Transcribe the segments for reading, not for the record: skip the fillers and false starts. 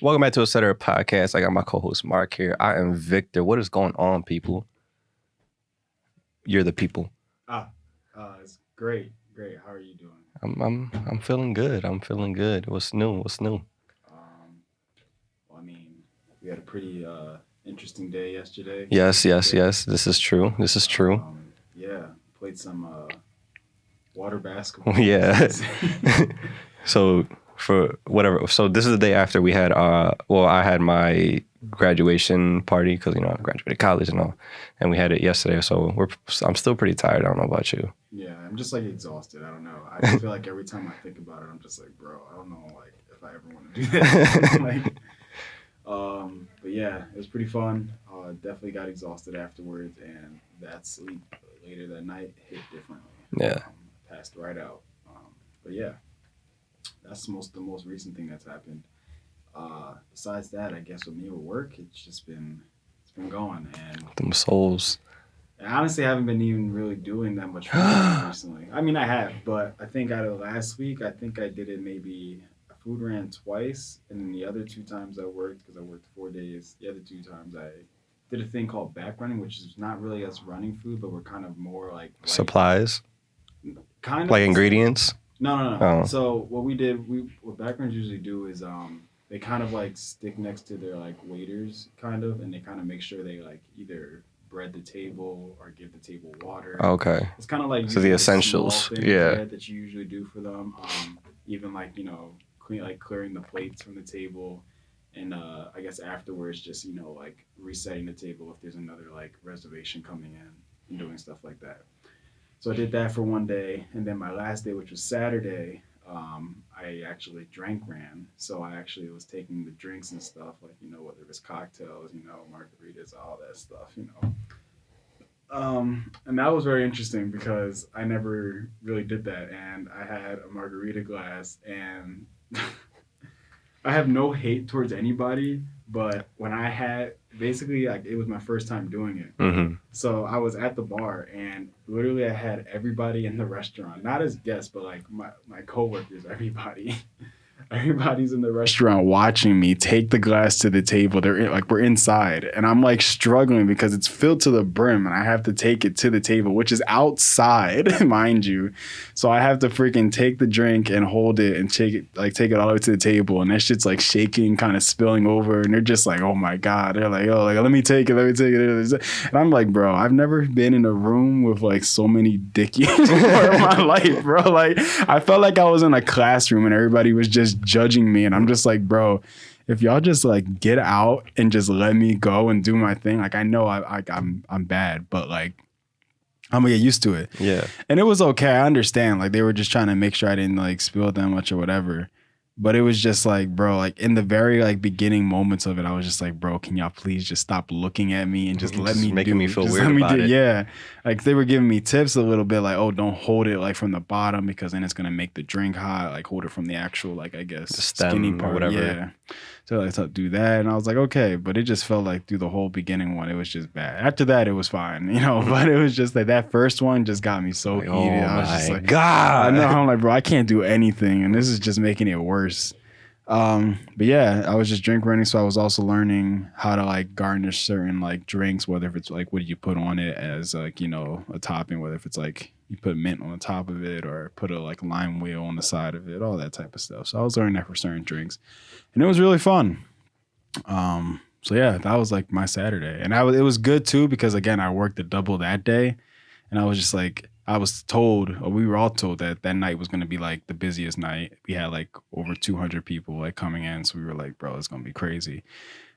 Welcome back to a Setter podcast. I got my co-host Mark here. I am Victor. What is going on, people? You're the people. It's great. How are you doing? I'm feeling good. What's new? Well, I mean, we had a pretty interesting day yesterday. Yes. This is true. Yeah, played some water basketball. Yeah. So for whatever. So this is the day after we had I had my graduation party because I graduated college and all, and we had it yesterday. So I'm still pretty tired. I don't know about you. Yeah, I'm just like exhausted. I don't know. I feel like every time I think about it, I'm just like, bro, I don't know, like if I ever want to do that. But yeah, it was pretty fun. Definitely got exhausted afterwards, and that sleep later that night hit differently. Yeah. Passed right out. But yeah, that's the most recent thing that's happened. Besides that, I guess with me with work, it's been going, and Them souls. I honestly haven't been even really doing that much food recently. I mean, I have, but I think out of last week, I think I did it maybe. I food ran twice, and then the other 2 times I worked, because I worked 4 days, the other 2 times I did a thing called back running, which is not really us running food, but we're kind of more like Supplies? kind of Like ingredients? No. Oh. So what back runners usually do is they kind of like stick next to their like waiters kind of, and they kind of make sure they like either bread the table or give the table water. Okay. It's kind of like So the essentials, yeah, that you usually do for them. Even like clearing the plates from the table, and I guess afterwards just like resetting the table if there's another like reservation coming in and doing stuff like that. So I did that for 1 day, and then my last day, which was Saturday, I actually drank ran. So I actually was taking the drinks and stuff, like, whether it was cocktails, margaritas, all that stuff, And that was very interesting because I never really did that. And I had a margarita glass, and I have no hate towards anybody, but when I had, basically, like, it was my first time doing it. Mm-hmm. So I was at the bar, and literally I had everybody in the restaurant, not as guests, but like my coworkers, everybody. Everybody's in the restaurant watching me take the glass to the table. We're inside, and I'm like struggling because it's filled to the brim, and I have to take it to the table, which is outside, mind you. So I have to freaking take the drink and hold it and take it all the way to the table, and that shit's like shaking, kind of spilling over, and they're just like, "Oh my god!" They're like, "Oh, like let me take it." And I'm like, "Bro, I've never been in a room with like so many dickies in my life, bro." Like I felt like I was in a classroom and everybody was just judging me, and I'm just like, bro, if y'all just like get out and just let me go and do my thing, like I know I'm bad, but like I'm gonna get used to it. Yeah. And it was okay. I understand. Like they were just trying to make sure I didn't like spill that much or whatever. But it was just like, bro, like in the very like beginning moments of it, I was just like, bro, can y'all please just stop looking at me and just let me making me feel weird about it. Yeah. Like they were giving me tips a little bit like, oh, don't hold it like from the bottom because then it's going to make the drink hot. Like hold it from the actual, like, I guess, the stem skinny part. Or whatever. Yeah. So I thought do that. And I was like, okay. But it just felt like through the whole beginning one, it was just bad. After that, it was fine, but it was just like that first one just got me so heated. I was just like, God. I know. I'm like, bro, I can't do anything. And this is just making it worse. But yeah, I was just drink running, so I was also learning how to like garnish certain like drinks, whether if it's like what do you put on it as like a topping, whether if it's like you put mint on the top of it or put a like lime wheel on the side of it, all that type of stuff. So I was learning that for certain drinks, and it was really fun. So yeah, that was like my Saturday, and it was good too because again I worked a double that day, and I was just like. I was told, or we were all told that night was going to be like the busiest night. We had like over 200 people like coming in. So we were like, bro, it's going to be crazy.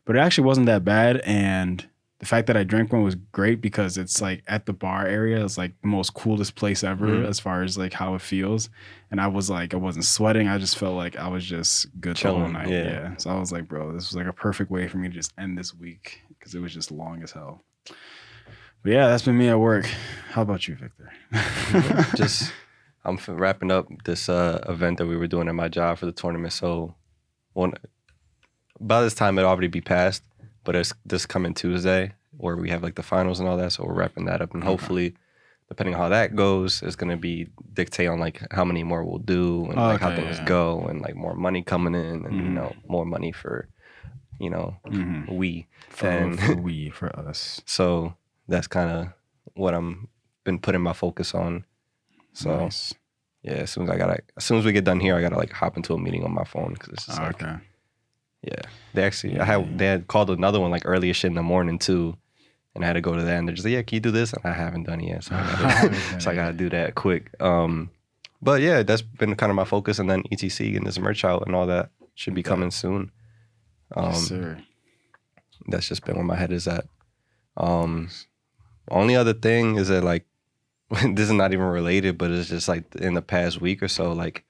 But it actually wasn't that bad. And the fact that I drank one was great because it's like at the bar area. It's like the most coolest place ever as far as like how it feels. And I was like, I wasn't sweating. I just felt like I was just good the whole night. Yeah. So I was like, bro, this was like a perfect way for me to just end this week because it was just long as hell. But yeah, that's been me at work. How about you, Victor? I'm wrapping up this event that we were doing at my job for the tournament. So by this time, it'll already be passed. But it's this coming Tuesday where we have like the finals and all that. So we're wrapping that up. And hopefully, depending on how that goes, it's going to be dictate on like how many more we'll do and like how things go and like more money coming in and, more money for you know, Mm-hmm. we. For us. So that's kind of what I'm been putting my focus on. So Nice. yeah, as soon as we get done here, I gotta like hop into a meeting on my phone because it's just like, Okay. yeah. They had called another one like earlier shit in the morning too, and I had to go to that, and they're just like, yeah, can you do this? And I haven't done it yet, so I gotta do that quick. But yeah, that's been kind of my focus, and then ETC and this merch out and all that should be coming soon. Yes, sir. That's just been where my head is at. Only other thing is that like this is not even related, but it's just like in the past week or so, like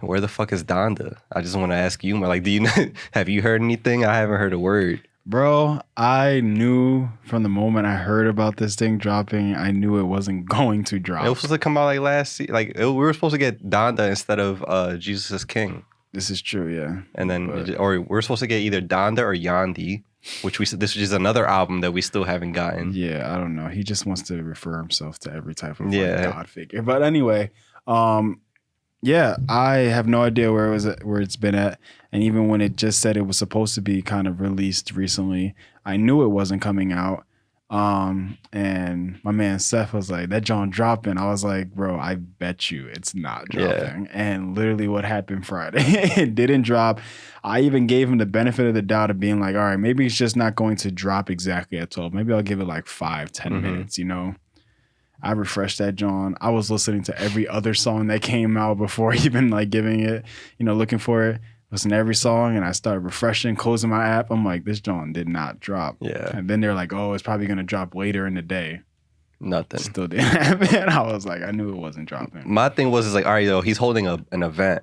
where the fuck is Donda? I just want to ask you, like, do you know, have you heard anything? I haven't heard a word. Bro, I knew from the moment I heard about this thing dropping, I knew it wasn't going to drop. It was supposed to come out like we were supposed to get Donda instead of Jesus is King. This is true, yeah. And then, or we're supposed to get either Donda or Yandi, which we said this is another album that we still haven't gotten. Yeah, I don't know. He just wants to refer himself to every type of God figure. But anyway, yeah, I have no idea where it's been at. And even when it just said it was supposed to be kind of released recently, I knew it wasn't coming out. And my man Seth was like, that John dropping. I was like, bro, I bet you it's not dropping. Yeah. And literally what happened Friday, it didn't drop. I even gave him the benefit of the doubt of being like, all right, maybe it's just not going to drop exactly at 12. Maybe I'll give it like 5-10 minutes, you know? I refreshed that John. I was listening to every other song that came out before even like giving it, you know, looking for it. Listen to every song, and I started refreshing, closing my app. I'm like, this John did not drop. Yeah. And then they're like, oh, it's probably going to drop later in the day. Nothing. Still didn't happen. I was like, I knew it wasn't dropping. My thing was, like, all right, though, he's holding an event,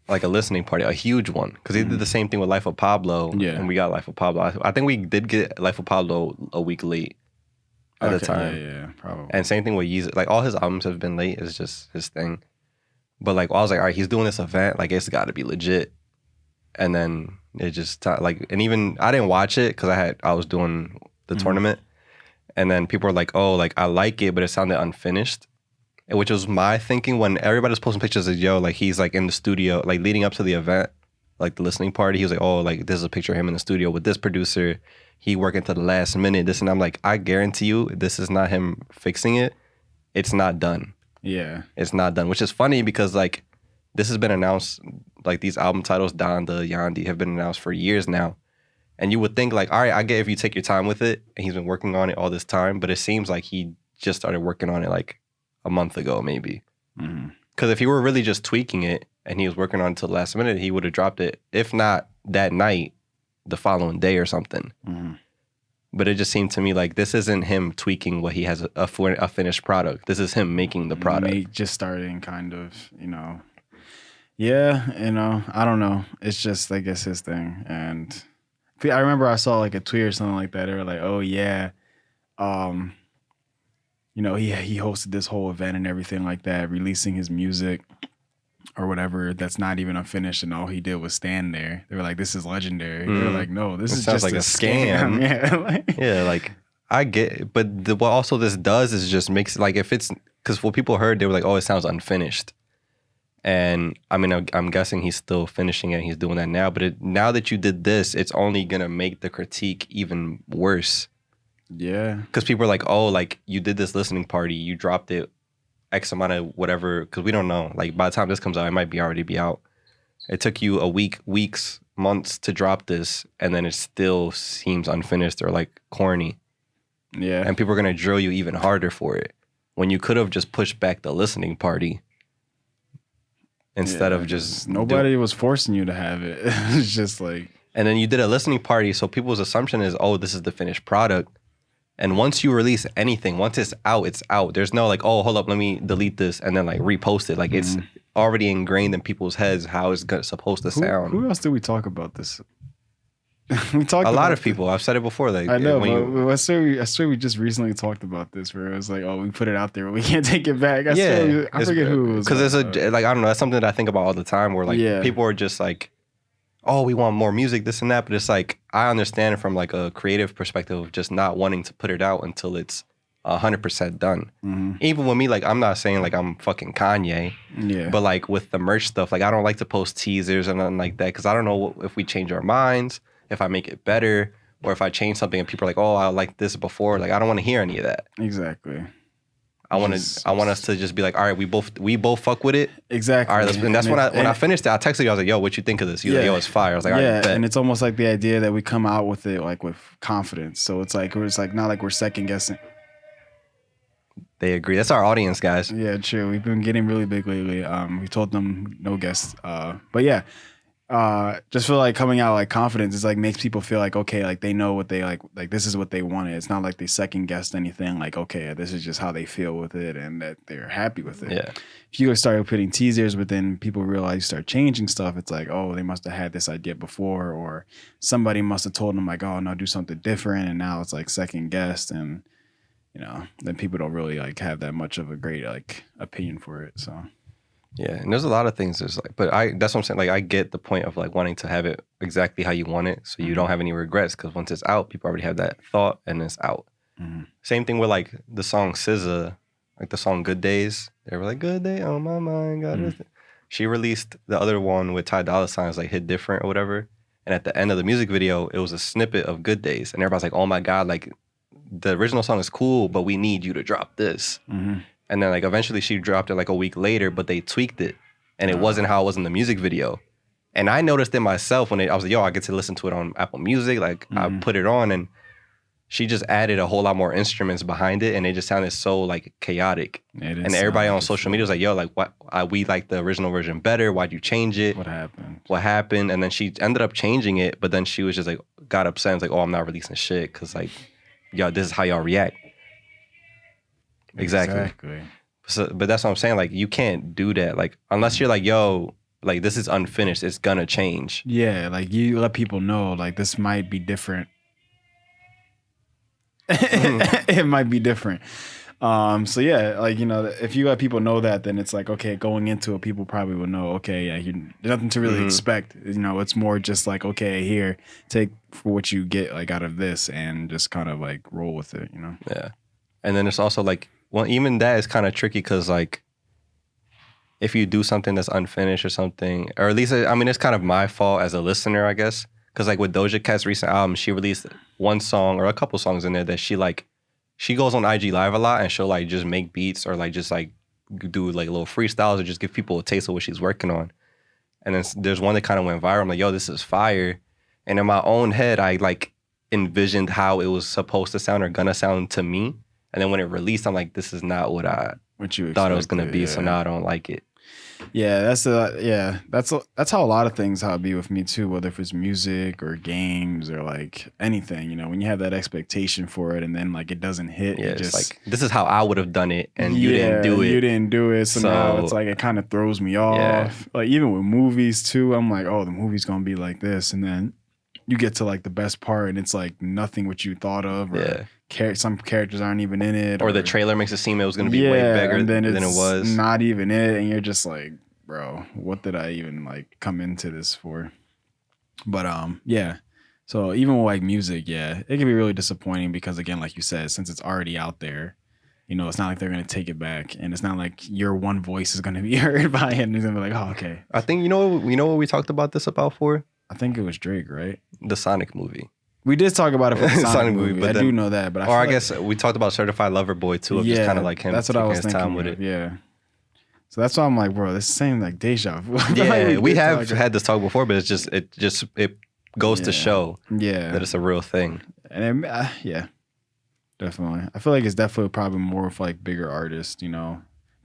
like a listening party, a huge one. Because he did the same thing with Life of Pablo. Yeah. And we got Life of Pablo. I think we did get Life of Pablo a week late at the time. Yeah, probably. And same thing with Yeezy. Like, all his albums have been late. It's just his thing. But, like, I was like, all right, he's doing this event. Like, it's got to be legit. And then it just like, and even I didn't watch it because I was doing the tournament, and then people were like, "Oh, like I like it, but it sounded unfinished," which was my thinking when everybody was posting pictures of yo, like he's like in the studio, like leading up to the event, like the listening party. He was like, "Oh, like this is a picture of him in the studio with this producer. He working to the last minute. This," and I'm like, I guarantee you, this is not him fixing it. It's not done. Yeah, it's not done, which is funny because like this has been announced. Like these album titles, Donda, Yandi, have been announced for years now. And you would think like, all right, I get if you take your time with it, and he's been working on it all this time, but it seems like he just started working on it like a month ago, maybe. Because if he were really just tweaking it and he was working on it till the last minute, he would have dropped it, if not that night, the following day or something. But it just seemed to me like this isn't him tweaking what he has a finished product. This is him making the product. Just starting kind of, you know. Yeah, you know, I don't know. It's just, I guess, his thing. And I remember I saw like a tweet or something like that. They were like, oh, yeah, you know, he hosted this whole event and everything like that, releasing his music or whatever that's not even unfinished, and all he did was stand there. They were like, this is legendary. They were like, no, this is just like a scam. Yeah, like, I get it. But what also this does is just makes, like, if it's, because what people heard, they were like, oh, it sounds unfinished. And I mean, I'm guessing he's still finishing it. He's doing that now. But now that you did this, it's only going to make the critique even worse. Yeah. Because people are like, oh, like you did this listening party. You dropped it X amount of whatever. Because we don't know. Like by the time this comes out, it might already be out. It took you a week, weeks, months to drop this. And then it still seems unfinished or like corny. Yeah. And people are going to drill you even harder for it. When you could have just pushed back the listening party. Instead of just... Nobody was forcing you to have it. It's just like... And then you did a listening party, so people's assumption is, oh, this is the finished product. And once you release anything, once it's out, it's out. There's no like, oh, hold up, let me delete this and then like repost it. Like it's already ingrained in people's heads how it's supposed to sound. Who else did we talk about this? We talked a lot of people. I've said it before. Like I know, but I swear we just recently talked about this where it was like, oh, we put it out there, but we can't take it back. I forget who it was. Because it's like I don't know. That's something that I think about all the time. Where like people are just like, oh, we want more music, this and that. But it's like I understand it from like a creative perspective of just not wanting to put it out until it's 100% done. Even with me, like, I'm not saying like I'm fucking Kanye, but like with the merch stuff, like I don't like to post teasers or nothing like that because I don't know if we change our minds, if I make it better, or if I change something and people are like, oh, I liked this before. Like I don't want to hear any of that. Exactly. I want us to just be like, all right, we both fuck with it. Exactly. All right, and that's when I finished it. I texted you. I was like, yo, what you think of this? You like, yo, it's fire. I was like, all right, bet. And it's almost like the idea that we come out with it like with confidence. So it's like not like we're second guessing. They agree. That's our audience, guys. Yeah, true. We've been getting really big lately. We told them no guests. But yeah, just feel like coming out like confidence is like makes people feel like, okay, like they know what they like this is what they wanted. It's not like they second guessed anything. Like, okay, this is just how they feel with it and that they're happy with it. Yeah. If you start putting teasers, but then people realize you start changing stuff, it's like, oh, they must have had this idea before, or somebody must have told them like, oh no, do something different, and now it's like second guessed, and then people don't really like have that much of a great like opinion for it. So yeah, and there's a lot of things there's like, but that's what I'm saying. Like I get the point of like wanting to have it exactly how you want it, so you don't have any regrets. Because once it's out, people already have that thought, and it's out. Same thing with like the song SZA, like the song "Good Days." They were like, "Good day on my mind." God, she released the other one with Ty Dolla $ign's like "Hit Different" or whatever, and at the end of the music video, it was a snippet of "Good Days," and everybody's like, "Oh my god!" Like the original song is cool, but we need you to drop this. And then like eventually she dropped it like a week later, but they tweaked it, and it wasn't how it was in the music video. And I noticed it myself when I was like, yo, I get to listen to it on Apple Music. Like I put it on, and she just added a whole lot more instruments behind it, and it just sounded so like chaotic. And everybody on social media was like, yo, like what? We like the original version better. Why'd you change it? What happened? And then she ended up changing it, but then she was just like got upset and was like, oh, I'm not releasing shit because like, yo, this is how y'all react. Exactly. So, but that's what I'm saying. Like, you can't do that. Like, unless you're like, yo, like, this is unfinished. It's gonna change. Yeah, like, you let people know, like, this might be different. It might be different. So, yeah, like, if you let people know that, then it's like, okay, going into it, people probably will know, okay, yeah, there's nothing to really expect. It's more just like, okay, here, take for what you get, like, out of this and just kind of, like, roll with it, Yeah. And then it's also, like, well, even that is kind of tricky because, like, if you do something that's unfinished or something, or at least, I mean, it's kind of my fault as a listener, I guess. Because, like, with Doja Cat's recent album, she released one song or a couple songs in there that she goes on IG Live a lot and she'll, like, just make beats or, like, just, like, do, like, little freestyles or just give people a taste of what she's working on. And then there's one that kind of went viral. I'm like, yo, this is fire. And in my own head, I, like, envisioned how it was supposed to sound or gonna sound to me. And then when it released, I'm like, this is not what you thought it was gonna be. Yeah. So now I don't like it. Yeah, that's how a lot of things how it be with me too. Whether if it's music or games or like anything, when you have that expectation for it and then like it doesn't hit, yeah, it's like this is how I would have done it, and you didn't do it. You didn't do it, so now it's like it kind of throws me off. Yeah. Like even with movies too, I'm like, oh, the movie's gonna be like this, and then you get to like the best part, and it's like nothing what you thought of. Or, some characters aren't even in it, or the trailer makes it seem it was going to be way bigger than it was. Not even it, and you're just like, bro, what did I even like come into this for? But yeah. So even with like music, yeah, it can be really disappointing because again, like you said, since it's already out there, it's not like they're going to take it back, and it's not like your one voice is going to be heard by it, and it's going to be like, oh, okay. I think you know what we talked about this about for? I think it was Drake, right? The Sonic movie. We did talk about it for the Sonic movie. But I do know that, but I guess we talked about Certified Lover Boy too. Of just kind of like him. That's what I was thinking. Time with it. Yeah. So that's why I'm like, bro, this is saying like deja vu. Yeah, we have had this talk before, but it goes to show that it's a real thing. And yeah, definitely. I feel like it's definitely probably more of like bigger artists,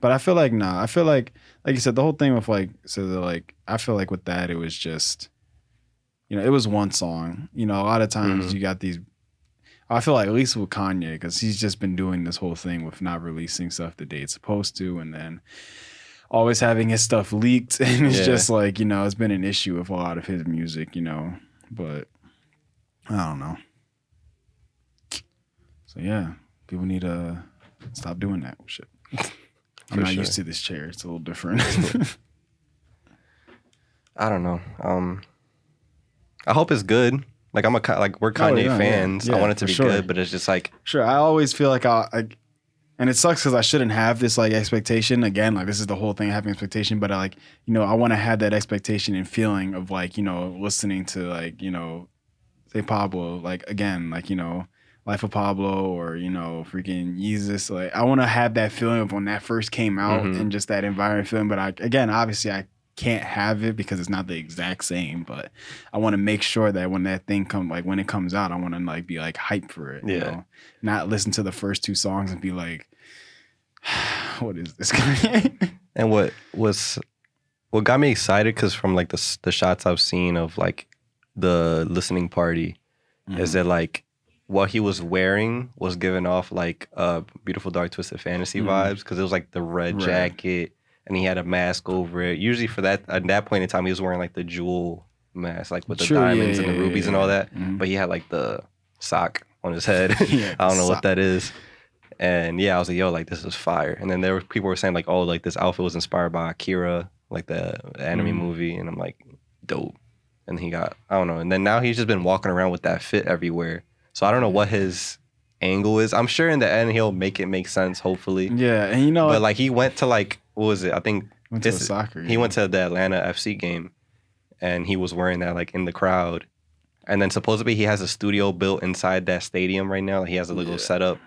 But I feel like I feel like you said, the whole thing with like I feel like with that it was just. It was one song. A lot of times you got these. I feel like at least with Kanye, because he's just been doing this whole thing with not releasing stuff the day it's supposed to, and then always having his stuff leaked, and it's just like it's been an issue with a lot of his music, But I don't know. So yeah, people need to stop doing that shit. I'm not used to this chair. It's a little different. I don't know. I hope it's good. Like we're Kanye fans. Yeah, I want it to be good, but it's just like sure. I always feel like And it sucks because I shouldn't have this like expectation. Again, like this is the whole thing, having expectation. But I like, you know, I want to have that expectation and feeling of like, you know, listening to like, you know, say Pablo, like again, like, you know, Life of Pablo or, you know, freaking Jesus. Like I want to have that feeling of when that first came out and just that environment feeling. But again, obviously I can't have it because it's not the exact same. But I want to make sure that when that thing when it comes out, I want to like be like hyped for it. You know? Not listen to the first 2 songs and be like, what is this guy? And what got me excited, because from like the shots I've seen of like the listening party, is that like what he was wearing was giving off like Beautiful Dark Twisted Fantasy vibes, because it was like the red jacket and he had a mask over it. Usually for that, at that point in time, he was wearing like the jewel mask, like with the diamonds and the rubies and all that. But he had like the sock on his head. I don't know what that is. And yeah, I was like, yo, like this is fire. And then there were people were saying like, oh, like this outfit was inspired by Akira, like the anime movie. And I'm like, dope. And he got, I don't know. And then now he's just been walking around with that fit everywhere. So I don't know what his angle is. I'm sure in the end he'll make it make sense, hopefully. Yeah, and you know, but like he went to like, what was it? I think went to a soccer game. He went to the Atlanta FC game, and he was wearing that like in the crowd. And then supposedly he has a studio built inside that stadium right now. He has a little setup,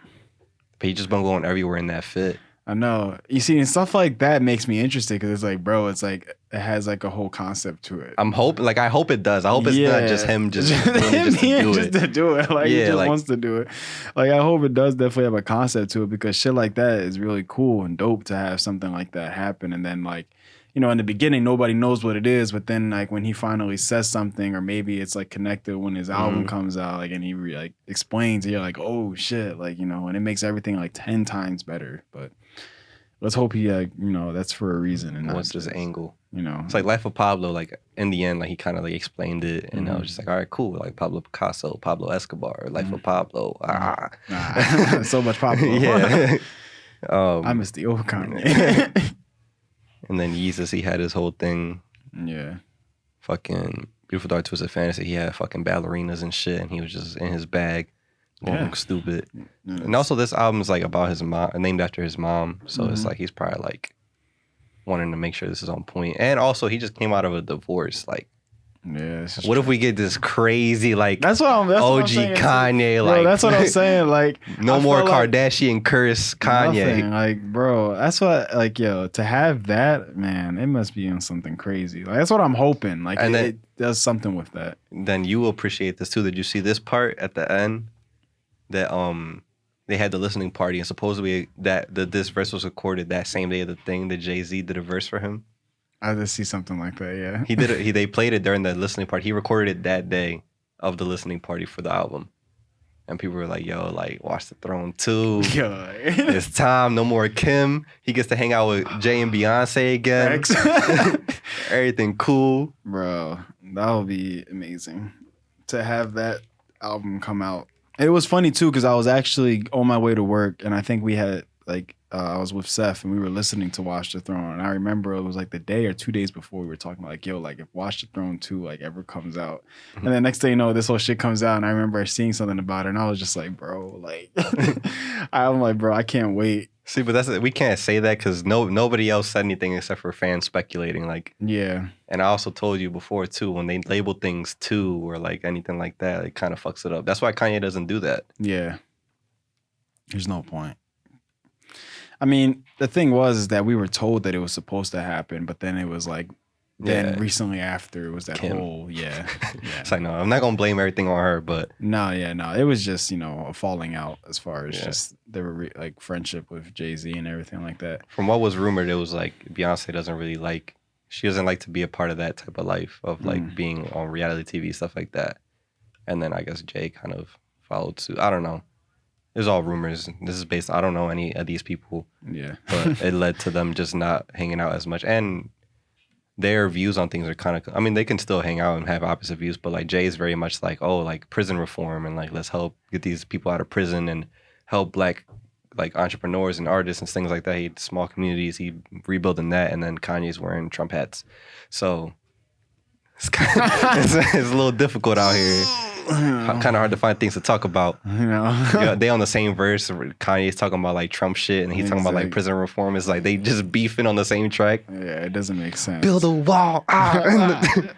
but he just been going everywhere in that fit. I know. You see, and stuff like that makes me interested because it's like, bro, it's like it has like a whole concept to it. I'm hoping, like, I hope it does. I hope it's not just him just to do it. Like he just wants to do it. Like I hope it does definitely have a concept to it, because shit like that is really cool and dope to have something like that happen. And then like, you know, in the beginning, nobody knows what it is, but then like when he finally says something, or maybe it's like connected when his album comes out, like, and he like explains, and you're like, oh shit, like, you know, and it makes everything like 10 times better. But let's hope he, you know, that's for a reason and what's his angle. You know, it's like Life of Pablo. Like in the end, like he kind of like explained it, and I was just like, all right, cool. Like Pablo Picasso, Pablo Escobar, Life of Pablo. So much Pablo. Yeah. I miss the old Kanye. And then Yeezus, he had his whole thing. Yeah. Fucking Beautiful Dark Twisted Fantasy. He had fucking ballerinas and shit, and he was just in his bag, going stupid. And also, this album is like about his mom, named after his mom. So it's like he's probably like wanting to make sure this is on point. And also, he just came out of a divorce. Like, yeah. What if we get this crazy like that's OG Kanye? Like, bro, that's what I'm saying. Like, no more Kardashian curse Kanye. Nothing. Like, bro, that's what, like, yo, to have that, man, it must be in something crazy. Like, that's what I'm hoping. Like, and it does something with that. Then you will appreciate this too. Did you see this part at the end that they had the listening party, and supposedly this verse was recorded that same day of the thing that Jay-Z did a verse for him? I did see something like that, yeah. He did it. They played it during the listening party. He recorded it that day of the listening party for the album, and people were like, "Yo, like, Watch the Throne 2. It's time. No more Kim. He gets to hang out with Jay and Beyonce again. Everything cool, bro. That would be amazing to have that album come out. It was funny too because I was actually on my way to work, and I think we had like. I was with Seth and we were listening to Watch the Throne, and I remember it was like the day or 2 days before we were talking about like, yo, like if Watch the Throne 2 like ever comes out, and then next thing you know, this whole shit comes out, and I remember seeing something about it, and I was just like, bro, like, I'm like, bro, I can't wait. See, but we can't say that because nobody else said anything except for fans speculating. Like, yeah. And I also told you before too, when they label things 2 or like anything like that, it kind of fucks it up. That's why Kanye doesn't do that. Yeah. There's no point. I mean, the thing was that we were told that it was supposed to happen, but then it was like, recently after, it was that Kim. whole, It's like, no, I'm not going to blame everything on her, but. No, it was just, you know, a falling out as far as just, there were like friendship with Jay-Z and everything like that. From what was rumored, it was like Beyonce doesn't really like, she doesn't like to be a part of that type of life of like being on reality TV, stuff like that. And then I guess Jay kind of followed suit. I don't know. It's all rumors. This is based, I don't know any of these people. Yeah. But it led to them just not hanging out as much. And their views on things are kind of, I mean, they can still hang out and have opposite views, but like Jay is very much like, oh, like prison reform and like, let's help get these people out of prison and help Black like entrepreneurs and artists and things like that. He had small communities, he rebuilding that. And then Kanye's wearing Trump hats. So it's, it's a little difficult out here. kind of hard to find things to talk about. Yeah, they on the same verse. Kanye's talking about like Trump shit, and he's talking about like prison reform. It's like they just beefing on the same track. Yeah, it doesn't make sense. Build a wall. Right?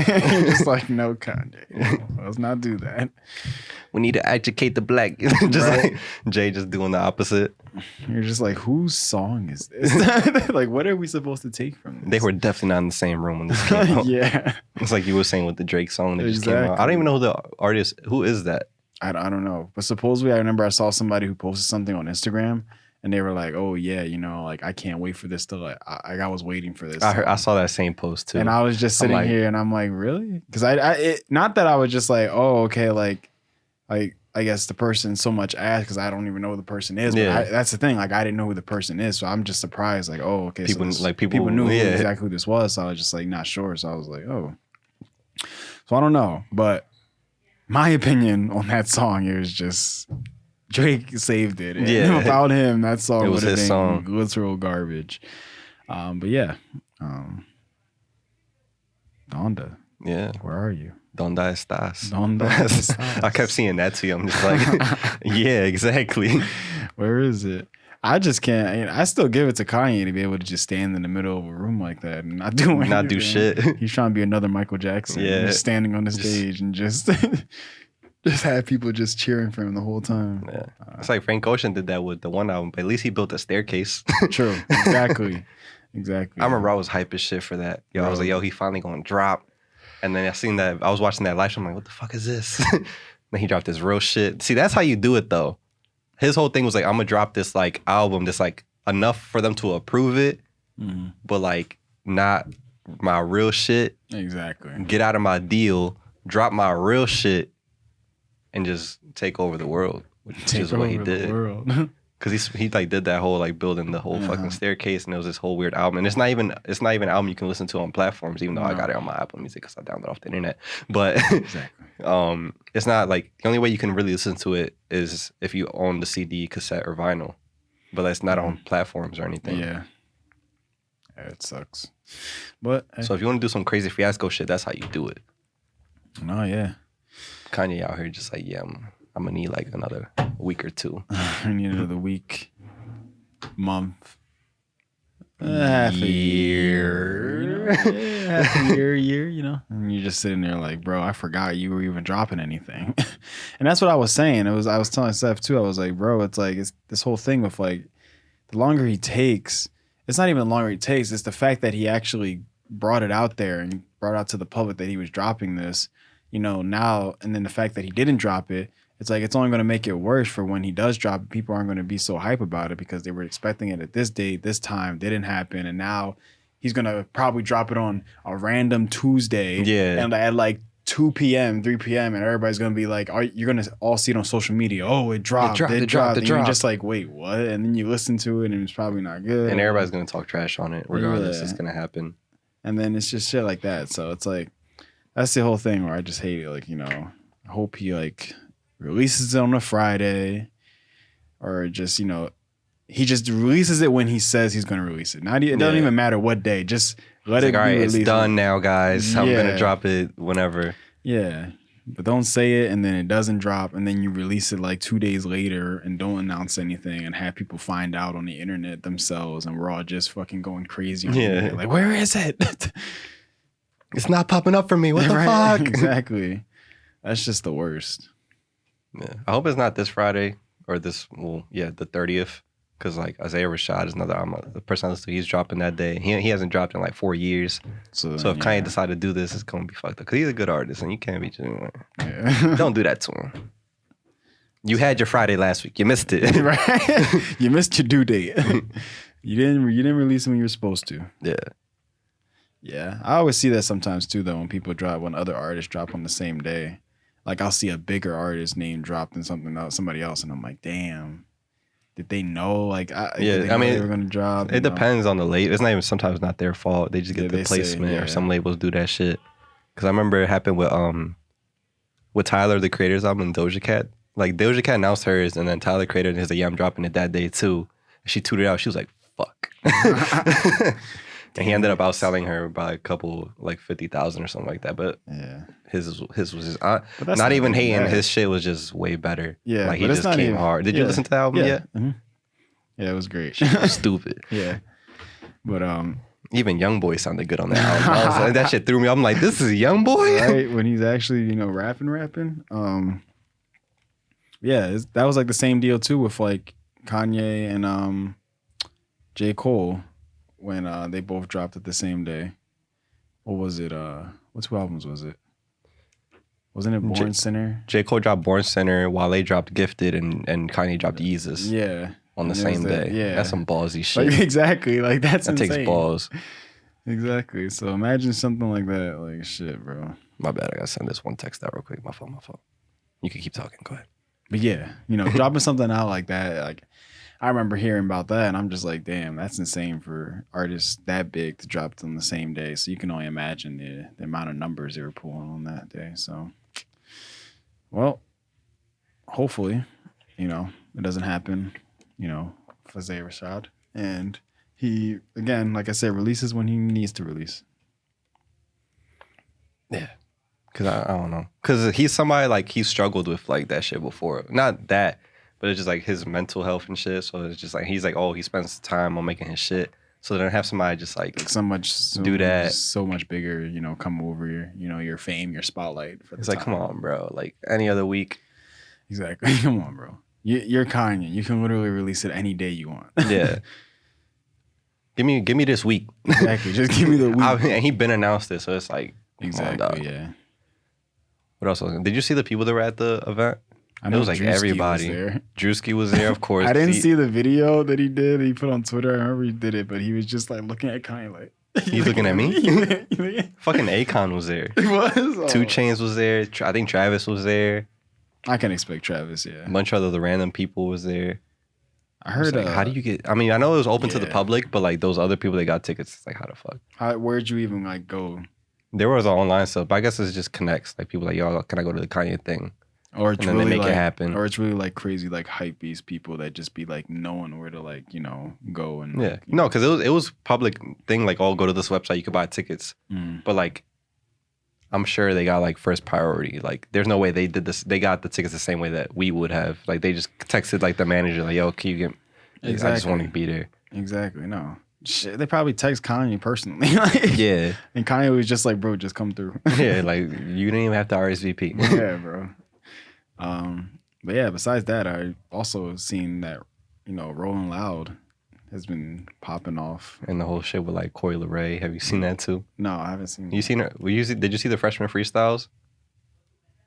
You're just like, no, Kanye. Let's not do that. We need to educate the black. Just like Jay just doing the opposite. You're just like, whose song is this? Like, what are we supposed to take from this? They were definitely not in the same room when this came out. Yeah. It's like you were saying with the Drake song that just came out. I don't even know who the artist, who is that? I don't know. But supposedly, I remember I saw somebody who posted something on Instagram and they were like, oh, yeah, you know, like, I can't wait for this to, like, I was waiting for this. I saw that same post too. And I was just sitting here and I'm like, really? Because not that I was just like, oh, okay, like, I guess the person so much asked because I don't even know who the person is. Yeah. But that's the thing. Like, I didn't know who the person is. So I'm just surprised. Like, oh, okay. People people knew exactly who this was. So I was just like, not sure. So I was like, oh. So I don't know. But my opinion on that song is just Drake saved it. And without him, that song would have been literal garbage. But yeah. Donda. Yeah. Where are you? Donda estás. Donda estás. I kept seeing that too. I'm just like, yeah, exactly. Where is it? I just can't. I still give it to Kanye to be able to just stand in the middle of a room like that and not do anything. Not do shit. He's trying to be another Michael Jackson. Yeah. Just standing on the stage and just have people just cheering for him the whole time. Yeah. It's like Frank Ocean did that with the one album, but at least he built a staircase. True. Exactly. Exactly. I remember I was hype as shit for that. I was like, yo, he finally gonna drop. And then I was watching that live show. I'm like, what the fuck is this? Then he dropped this real shit. See, that's how you do it though. His whole thing was like, I'm gonna drop this like album that's like enough for them to approve it, but like not my real shit. Exactly. Get out of my deal, drop my real shit, and just take over the world, which is what he did. Because he like did that whole like building the whole fucking staircase, and it was this whole weird album. And it's not even an album you can listen to on platforms, even though I got it on my Apple Music because I downloaded it off the internet. But it's not like the only way you can really listen to it is if you own the CD, cassette, or vinyl. But that's not on platforms or anything. Yeah, it sucks. But so if you want to do some crazy fiasco shit, that's how you do it. No, yeah. Kanye out here just like, yeah, I'm gonna need like another week or two. I need another week, month, half a year, year, you know. And you're just sitting there like, bro, I forgot you were even dropping anything. And that's what I was saying. I was telling Steph too. I was like, bro, it's like it's this whole thing with like the longer he takes. It's not even the longer he takes. It's the fact that he actually brought it out there and brought out to the public that he was dropping this. You know, now, and then the fact that he didn't drop it, it's like it's only going to make it worse for when he does drop it. People aren't going to be so hype about it because they were expecting it at this date, this time, didn't happen. And now he's going to probably drop it on a random Tuesday. Yeah. And at like 2 p.m., 3 p.m., and everybody's going to be like, you're going to all see it on social media. Oh, it dropped. It dropped. And you're just like, wait, what? And then you listen to it and it's probably not good. And everybody's going to talk trash on it regardless. It's going to happen. And then it's just shit like that. So it's like, that's the whole thing where I just hate it. Like, you know, I hope he like releases it on a Friday or just, you know, he just releases it when he says he's going to release it. It doesn't even matter what day. Just let it be released. It's done now, guys. I'm going to drop it whenever. Yeah. But don't say it and then it doesn't drop and then you release it like 2 days later and don't announce anything and have people find out on the internet themselves and we're all just fucking going crazy on the internet. Like, where is it? It's not popping up for me. What the fuck? Exactly. That's just the worst. Yeah. I hope it's not this Friday or the 30th. Because like Isaiah Rashad is another the person I listen to, he's dropping that day. He hasn't dropped in like 4 years. So if Kanye decided to do this, it's going to be fucked up. Because he's a good artist and you can't be don't do that to him. You had your Friday last week. You missed it. Right? You missed your due date. You didn't release it when you were supposed to. Yeah. Yeah, I always see that sometimes too, though, when other artists drop on the same day. Like, I'll see a bigger artist name dropped in somebody else, and I'm like, damn, did they know? Like, they were going to drop? It depends on the label. It's not even sometimes not their fault. They just get the placement, or some labels do that shit. Because I remember it happened with Tyler, the Creator's album, and Doja Cat. Like, Doja Cat announced hers, and then Tyler Creator and his like, yeah, I'm dropping it that day too. And she tweeted out, she was like, fuck. And he ended up outselling her by a couple, like 50,000 or something like that. But Yeah. his was just But that's not even even hating. bad. His shit was just way better. Yeah, like he but it's just not came even- hard. Did you yeah. listen to the album Yeah. yet? Mhm. Yeah, it was great. Stupid. Yeah. But Even Young Boy sounded good on that album. I was like, that shit threw me. I'm like, this is Young Boy. right when he's actually, rapping. Yeah, that was like the same deal too with like Kanye and J. Cole when they both dropped it the same day. What was it? What two albums was it? Wasn't it Born Sinner? J. Cole dropped Born Center, Wale dropped Gifted, and Kanye dropped Yeezus Yeah. on the And same there's day. that- yeah. That's some ballsy shit. Like, exactly. Like that's that insane. takes balls. Exactly. So imagine something like that. Like shit, bro. My bad. I gotta send this one text out real quick. My phone. You can keep talking. Go ahead. But yeah, dropping something out like that, like I remember hearing about that and I'm just like, damn, that's insane for artists that big to drop them the same day. So you can only imagine the amount of numbers they were pulling on that day. So, well, hopefully, it doesn't happen, for Zay Rashad. And he, again, like I said, releases when he needs to release. Yeah. Cause I don't know. Cause he's somebody like he struggled with like that shit before. Not that, but it's just like his mental health and shit. So it's just like he's like, oh, he spends time on making his shit. So then have somebody just like do that. So much bigger, come over your fame, your spotlight. For It's like, come on, bro. Like any other week. Exactly. Come on, bro. You're Kanye. You can literally release it any day you want. Yeah. Give me this week. Exactly. Just give me the week. And he been announced it, so it's like Exactly. Yeah. What else? Did you see the people that were at the event? I know it was like Drewski everybody. was there. Drewski was there, of course. I didn't see the video that he did. He put on Twitter. I remember he did it, but he was just like looking at Kanye like. He's looking at me? Fucking Akon was there. He was. 2 Chainz was there. I think Travis was there. I can expect Travis. Yeah. A bunch of other random people was there. I heard. Like, how do you get? I mean, I know it was open to the yeah. public, but like those other people that got tickets, it's like how the fuck? Where'd you even like go? There was online stuff, but I guess it's just connects. Like people like, yo, can I go to the Kanye thing? Or it's And then they really make it like, happen. Or it's really like crazy like hype beast people that just be like knowing where to like go and Yeah, no, because it was public thing. Like, oh, go to this website, you could buy tickets. Mm. But like, I'm sure they got like first priority. Like, there's no way they did this. They got the tickets the same way that we would have. Like, they just texted like the manager, like, yo, can you get? Exactly. I just want to be there. Exactly. No. Shit, they probably text Kanye personally. Yeah, And Kanye was just like, bro, just come through. yeah. Like, you didn't even have to RSVP. Yeah, bro. But yeah, besides that, I also seen that, Rolling Loud has been popping off. And the whole shit with like Coi Leray. Have you seen that too? No, I haven't seen You seen her? Did you see the freshman freestyles?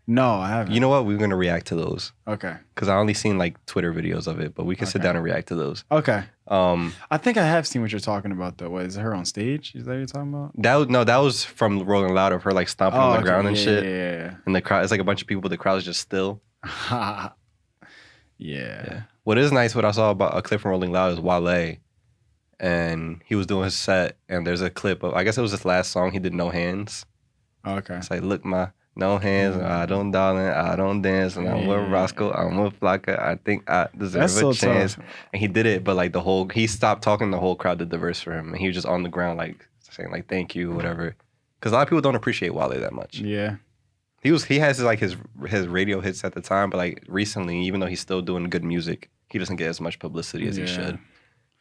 No, I haven't. You know what? We're gonna react to those Okay. because I only seen like Twitter videos of it, but we can sit Okay. down and react to those. Okay. Um, I think I have seen what you're talking about though. What, is it her on stage? Is that what you're talking about? that was from Rolling Loud of her like stomping on the okay. ground and Yeah, shit. Yeah, And the crowd, it's like a bunch of people, but the crowd's just still. yeah. Yeah. What is nice, what I saw about a clip from Rolling Loud is Wale, and he was doing his set, and there's a clip of, I guess it was his last song, he did No Hands. Okay. It's like, look, my no hands, I don't darling, I don't dance, and I'm with Yeah. Roscoe, I'm with Flocka, I think I deserve That's a so chance. tough. And he did it, but like he stopped talking, the whole crowd did the verse for him, and he was just on the ground like saying like thank you, whatever. Because a lot of people don't appreciate Wale that much. Yeah. He has like his radio hits at the time, but like recently, even though he's still doing good music, he doesn't get as much publicity as he Yeah. should.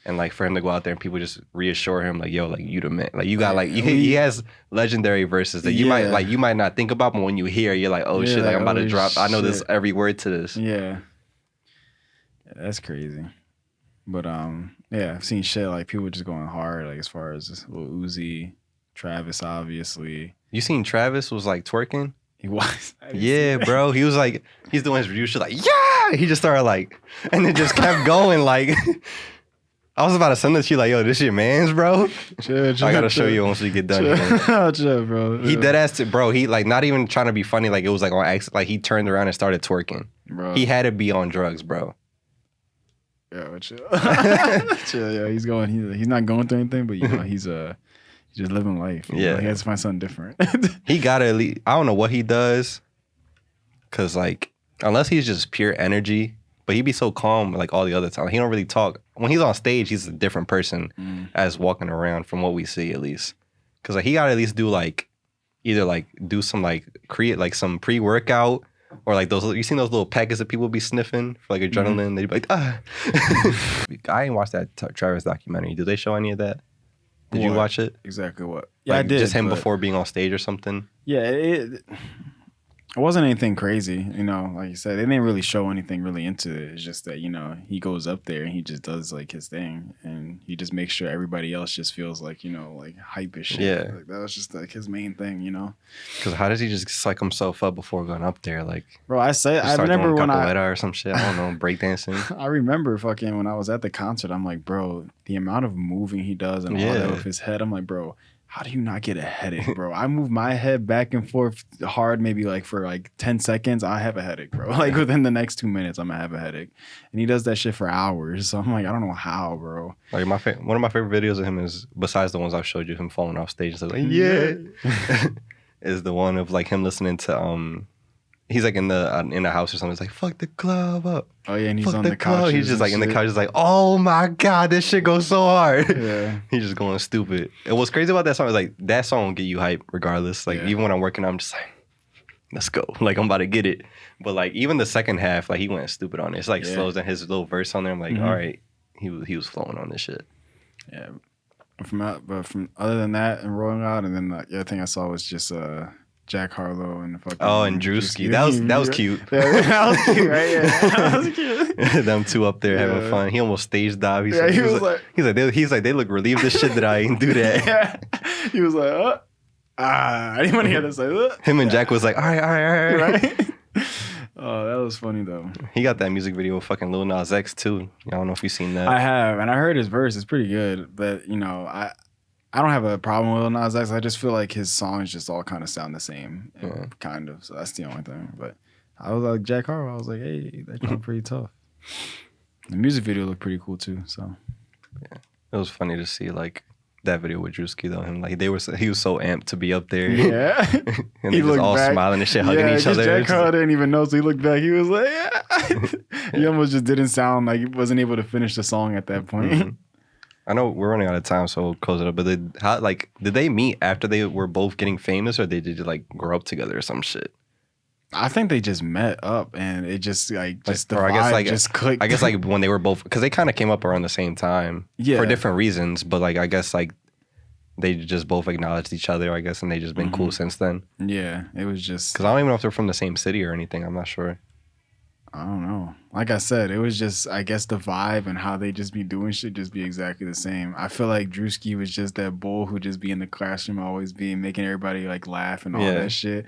And like for him to go out there and people just reassure him like, yo, like you the man, like you got like he has legendary verses that you might not think about, but when you hear, you're like, oh Yeah, shit, like I'm about to oh, drop. I know this shit. every word to this. Yeah. That's crazy. But yeah, I've seen shit like people just going hard, like as far as this Lil Uzi, Travis, obviously. You seen Travis was like twerking? He was. I didn't see Yeah, that. bro. He was like, he's doing his review shit like, yeah. He just started like, and it just kept going like. I was about to send it to you like, yo, this your man's, bro. Chill, I gotta show you once we get done. Chill, chill, bro. He dead ass, bro. He like not even trying to be funny. Like it was like on accident. Like he turned around and started twerking. Bro. He had to be on drugs, bro. Yo, chill. Chill, yo. He's not going through anything, but he's just living life. You know? Yeah. He has to find something different. He gotta at least. I don't know what he does, cause like unless he's just pure energy, but he be so calm like all the other time. He don't really talk. When he's on stage, he's a different person as walking around from what we see at least. Cause like he gotta at least do like either like do some like create like some pre-workout or like those, you seen those little packets that people be sniffing for like adrenaline? They'd be like, ah. I ain't watched that Travis documentary. Did they show any of that? Did you watch it? Exactly what? Yeah, Like, I did. Just him before being on stage or something? Yeah, it wasn't anything crazy, you know. Like you said, they didn't really show anything really into it. It's just that, you know, he goes up there and he just does like his thing, and he just makes sure everybody else just feels like, you know, like hype as shit. Yeah, like, that was just like his main thing, you know. Because how does he just psych himself up before going up there? Like, bro, I remember when or some shit. I don't know, breakdancing. I remember fucking when I was at the concert. I'm like, bro, the amount of moving he does and all that with his head. I'm like, bro, how do you not get a headache, bro? I move my head back and forth hard, maybe like for like 10 seconds. I have a headache, bro. Like within the next 2 minutes, I'm gonna have a headache. And he does that shit for hours. So I'm like, I don't know how, bro. Like one of my favorite videos of him is, besides the ones I've showed you, him falling off stage. So like, yeah, is the one of like him listening to he's like in the house or something. It's like, fuck the club up. Oh yeah, and he's on the couch. He's just like in the couch, just like, oh my god, this shit goes so hard. Yeah, he's just going stupid. And what's crazy about that song is like that song will get you hype regardless. Like even when I'm working, I'm just like, let's go. Like I'm about to get it. But like even the second half, like he went stupid on it. It's like slows down his little verse on there. I'm like, all right, he was flowing on this shit. Yeah. From other than that and Rolling Out, and then the other thing I saw was just Jack Harlow and fucking and Drewski. That was cute. That was cute, right? Yeah, that was cute. Them two up there having fun. He almost stage dive. He was like, they look relieved as shit that I didn't do that. Yeah. He was like, I didn't want to hear this. Like, him and Jack was like, all right. Right? Oh, that was funny though. He got that music video with fucking Lil Nas X too. I don't know if you've seen that. I have, and I heard his verse. It's pretty good, but you know, I don't have a problem with Lil Nas X. I just feel like his songs just all kind of sound the same, kind of. So that's the only thing. But I was like Jack Harlow. I was like, hey, that joint pretty tough. The music video looked pretty cool too. So yeah, it was funny to see like that video with Drewski though. Him like he was so amped to be up there. Yeah, and he was all back, smiling and shit, hugging each other. Jack Harlow didn't even know, so he looked back. He was like, yeah. He almost just didn't sound like he wasn't able to finish the song at that point. Mm-hmm. I know we're running out of time, so we'll close it up. But did they meet after they were both getting famous, or they did like grow up together or some shit? I think they just met up, and it just the vibe just clicked. I guess like when they were both, because they kind of came up around the same time, for different reasons. But like I guess like they just both acknowledged each other, I guess, and they just been cool since then. Yeah, it was just because I don't even know if they're from the same city or anything. I'm not sure. I don't know. Like I said, it was just, I guess the vibe and how they just be doing shit just be exactly the same. I feel like Drewski was just that bull who just be in the classroom always making everybody like laugh and all that shit.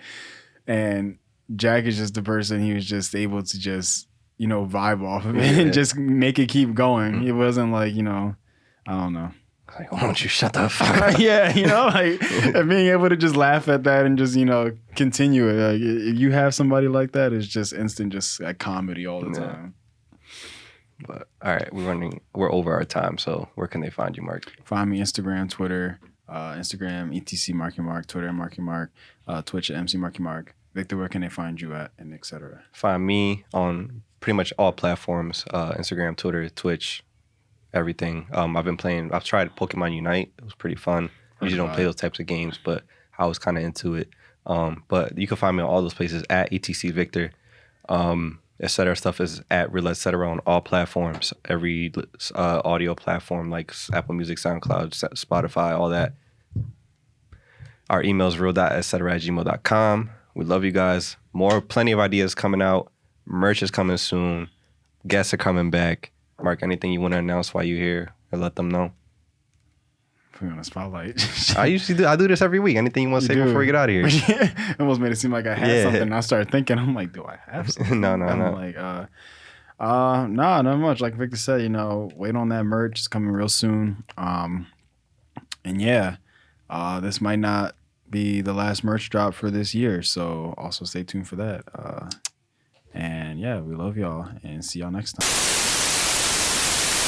And Jack is just the person he was just able to just, you know, vibe off of it and just make it keep going. It wasn't like, you know, I don't know. Like, why don't you shut the fuck up? Yeah, you know, like and being able to just laugh at that and just, you know, continue it. Like if you have somebody like that, it's just instant, just like comedy all the time. But all right, we're over our time. So where can they find you, Mark? Find me Instagram, Twitter, Instagram, etc. Marky Mark, Twitter, Marky Mark, Twitch at MC Marky Mark. Victor, where can they find you at, and etc. Find me on pretty much all platforms: Instagram, Twitter, Twitch. Everything. I've tried Pokemon Unite. It was pretty fun. Usually don't play those types of games, but I was kind of into it. But you can find me on all those places at ETC Victor. etc. Stuff is at Real Etc. on all platforms. Every audio platform like Apple Music, SoundCloud, Spotify, all that. Our email is real.etc@gmail.com. We love you guys. Plenty of ideas coming out. Merch is coming soon. Guests are coming back. Mark, anything you want to announce while you're here or let them know? Put me on the spotlight. I do this every week. Anything you want to say before we get out of here? It almost made it seem like I had something. And I started thinking, I'm like, do I have something? No. I'm like, not much. Like Victor said, you know, wait on that merch. It's coming real soon. And yeah, this might not be the last merch drop for this year. So also stay tuned for that. And yeah, we love y'all and see y'all next time.